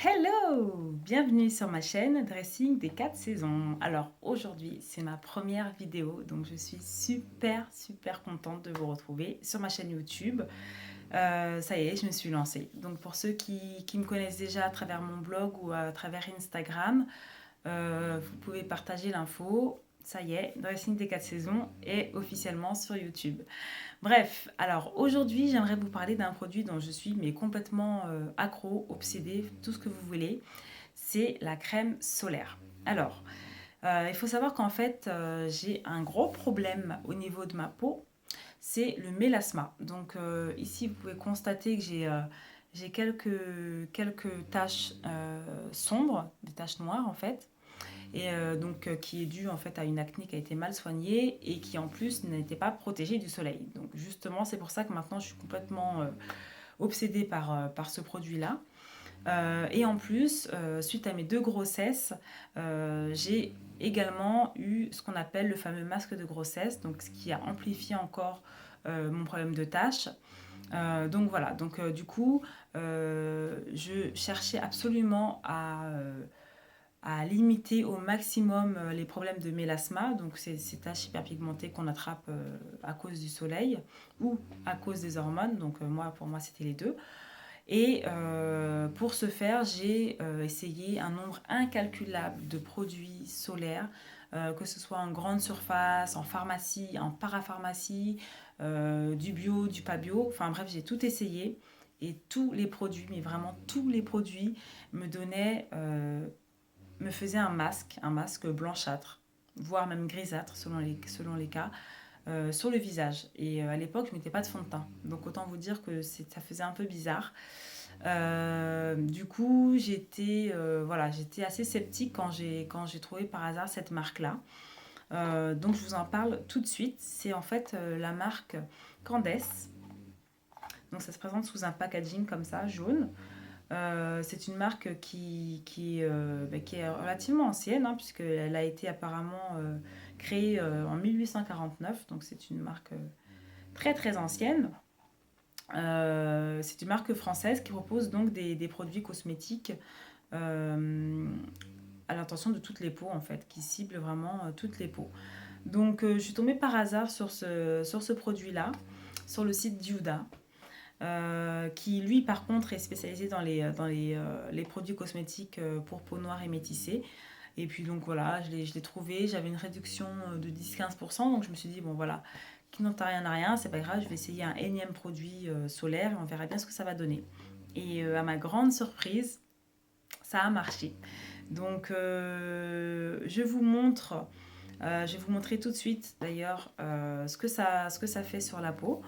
Hello! Bienvenue sur ma chaîne Dressing des 4 saisons. Alors aujourd'hui, c'est ma première vidéo, donc je suis super contente de vous retrouver sur ma chaîne YouTube. Ça y est, je me suis lancée. Donc pour ceux qui me connaissent déjà à travers mon blog ou à travers Instagram, vous pouvez partager l'info. Ça y est, Dressing des 4 saisons est officiellement sur YouTube. Bref, alors aujourd'hui, j'aimerais vous parler d'un produit dont je suis mais complètement accro, obsédée, tout ce que vous voulez. C'est la crème solaire. Alors, il faut savoir qu'en fait, j'ai un gros problème au niveau de ma peau, c'est le mélasma. Donc ici, vous pouvez constater que j'ai quelques taches sombres, des taches noires en fait, et qui est due en fait à une acné qui a été mal soignée et qui en plus n'était pas protégée du soleil. Donc justement, c'est pour ça que maintenant je suis complètement obsédée par ce produit-là. Et en plus, suite à mes 2 grossesses, j'ai également eu ce qu'on appelle le fameux masque de grossesse, donc ce qui a amplifié encore mon problème de taches. Donc voilà, du coup, je cherchais absolument à limiter au maximum les problèmes de mélasma, donc ces taches hyperpigmentées qu'on attrape à cause du soleil ou à cause des hormones, donc pour moi c'était les deux. Et pour ce faire, j'ai essayé un nombre incalculable de produits solaires, que ce soit en grande surface, en pharmacie, en parapharmacie, du bio, du pas bio. Enfin bref, j'ai tout essayé. Et tous les produits, mais vraiment tous les produits, me donnaient, me faisaient un masque blanchâtre, voire même grisâtre selon les cas, sur le visage. Et à l'époque, je ne mettais pas de fond de teint. Donc autant vous dire que ça faisait un peu bizarre. Du coup, j'étais assez sceptique quand j'ai trouvé par hasard cette marque-là. Donc, je vous en parle tout de suite. C'est en fait la marque Candes. Donc, ça se présente sous un packaging comme ça, jaune. C'est une marque qui est relativement ancienne, hein, puisqu'elle a été apparemment créée en 1849. Donc, c'est une marque très ancienne. C'est une marque française qui propose donc des produits cosmétiques euh, à l'intention de toutes les peaux en fait, qui ciblent vraiment toutes les peaux. Donc je suis tombée par hasard sur ce produit-là, sur le site Diuda, qui lui par contre est spécialisé les produits cosmétiques pour peau noire et métissée. Et puis donc voilà, je l'ai trouvé, j'avais une réduction de 10-15%, donc je me suis dit bon voilà, qui n'entend rien à rien, c'est pas grave, je vais essayer un énième produit solaire et on verra bien ce que ça va donner. Et à ma grande surprise, ça a marché. Donc je vais vous montrer tout de suite d'ailleurs ce que ça fait sur la peau.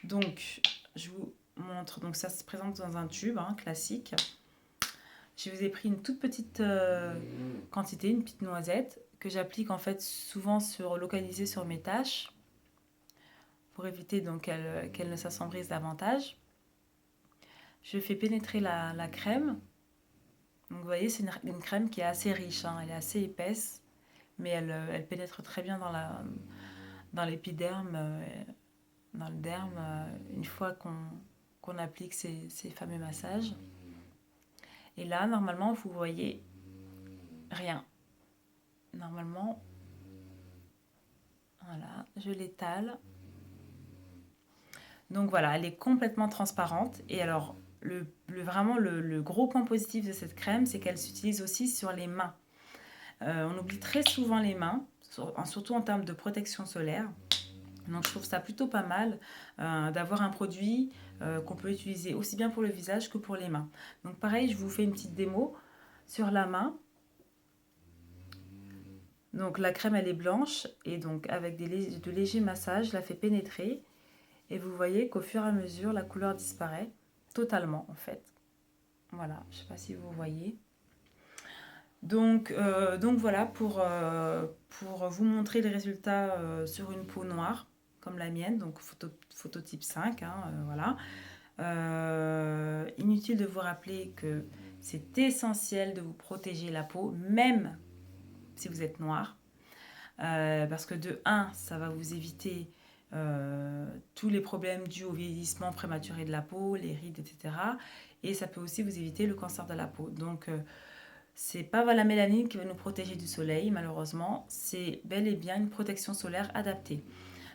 Donc je vous montre, donc ça se présente dans un tube hein, classique. Je vous ai pris une toute petite quantité, une petite noisette que j'applique en fait souvent localisée sur mes taches pour éviter donc qu'elle ne s'assombrisse davantage. Je fais pénétrer la crème. Donc vous voyez, c'est une crème qui est assez riche, hein, elle est assez épaisse, mais elle pénètre très bien dans l'épiderme, dans le derme, une fois qu'on applique ces fameux massages. Et là, normalement, vous voyez rien. Normalement, voilà, je l'étale. Donc voilà, elle est complètement transparente. Et alors, vraiment, le gros point positif de cette crème, c'est qu'elle s'utilise aussi sur les mains. On oublie très souvent les mains, surtout en termes de protection solaire. Donc je trouve ça plutôt pas mal d'avoir un produit qu'on peut utiliser aussi bien pour le visage que pour les mains. Donc pareil, je vous fais une petite démo sur la main. Donc la crème elle est blanche et donc avec de légers massages, je la fais pénétrer et vous voyez qu'au fur et à mesure la couleur disparaît totalement en fait. Voilà, je ne sais pas si vous voyez. Donc voilà pour vous montrer les résultats sur une peau noire comme la mienne, donc phototype 5, hein, voilà. Inutile de vous rappeler que c'est essentiel de vous protéger la peau, même si vous êtes noir, parce que de un, ça va vous éviter tous les problèmes dus au vieillissement prématuré de la peau, les rides, etc. et ça peut aussi vous éviter le cancer de la peau. Donc, c'est pas la mélanine qui va nous protéger du soleil, malheureusement. C'est bel et bien une protection solaire adaptée.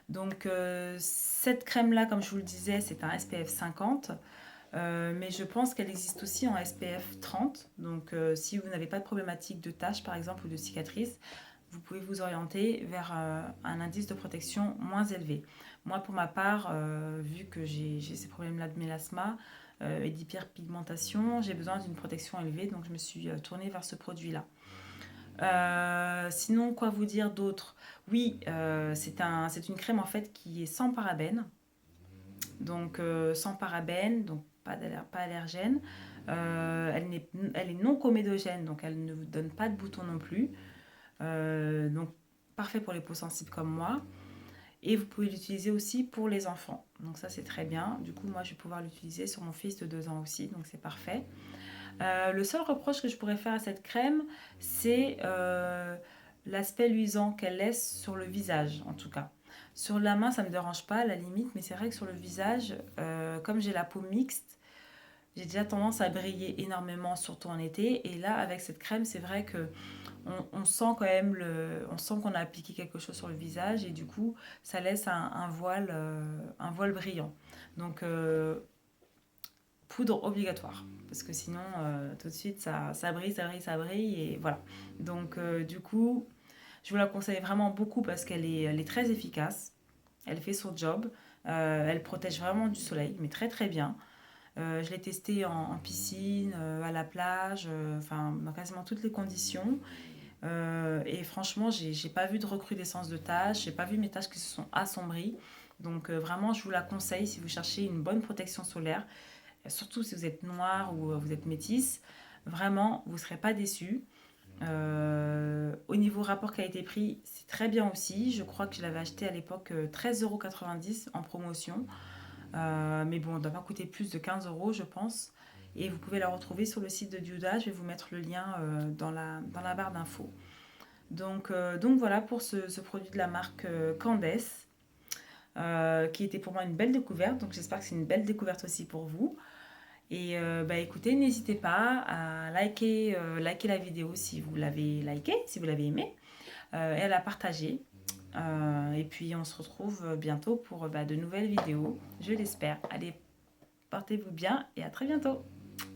Donc, cette crème-là, comme je vous le disais, c'est un SPF 50. Mais je pense qu'elle existe aussi en SPF 30. Donc, si vous n'avez pas de problématique de taches, par exemple, ou de cicatrices, vous pouvez vous orienter vers un indice de protection moins élevé. Moi, pour ma part, vu que j'ai ces problèmes-là de mélasma et d'hyperpigmentation, j'ai besoin d'une protection élevée, donc je me suis tournée vers ce produit-là. Sinon, quoi vous dire d'autre? Oui, c'est une crème en fait qui est sans parabènes, donc sans parabènes, donc pas allergène. Elle est non comédogène, donc elle ne vous donne pas de boutons non plus. Donc parfait pour les peaux sensibles comme moi. Et vous pouvez l'utiliser aussi pour les enfants. Donc ça c'est très bien. Du coup moi je vais pouvoir l'utiliser sur mon fils de 2 ans aussi. Donc c'est parfait. Le seul reproche que je pourrais faire à cette crème, c'est l'aspect luisant qu'elle laisse sur le visage en tout cas. Sur la main ça ne me dérange pas à la limite. Mais c'est vrai que sur le visage, comme j'ai la peau mixte, j'ai déjà tendance à briller énormément, surtout en été. Et là, avec cette crème, c'est vrai que on sent quand même on sent qu'on a appliqué quelque chose sur le visage et du coup, ça laisse un voile brillant. Donc, poudre obligatoire parce que sinon, tout de suite, ça brille, ça brille, ça brille et voilà. Donc, du coup, je vous la conseille vraiment beaucoup parce elle est très efficace. Elle fait son job. Elle protège vraiment du soleil, mais très très bien. Je l'ai testé en piscine, à la plage, enfin dans quasiment toutes les conditions. Et franchement, j'ai pas vu de recrudescence de taches, j'ai pas vu mes taches qui se sont assombries. Donc vraiment, je vous la conseille si vous cherchez une bonne protection solaire, surtout si vous êtes noir ou vous êtes métisse. Vraiment, vous ne serez pas déçus. Au niveau rapport qualité-prix, c'est très bien aussi. Je crois que je l'avais acheté à l'époque 13,90 € en promotion. Mais bon, elle ne doit pas coûter plus de 15 euros, je pense. Et vous pouvez la retrouver sur le site de Diouda. Je vais vous mettre le lien dans la barre d'infos. Donc voilà pour ce produit de la marque Candes, qui était pour moi une belle découverte. Donc j'espère que c'est une belle découverte aussi pour vous. Et bah écoutez, n'hésitez pas à liker la vidéo si vous l'avez liké, si vous l'avez aimé, et à la partager. Et puis on se retrouve bientôt pour de nouvelles vidéos, je l'espère. Allez, portez-vous bien et à très bientôt.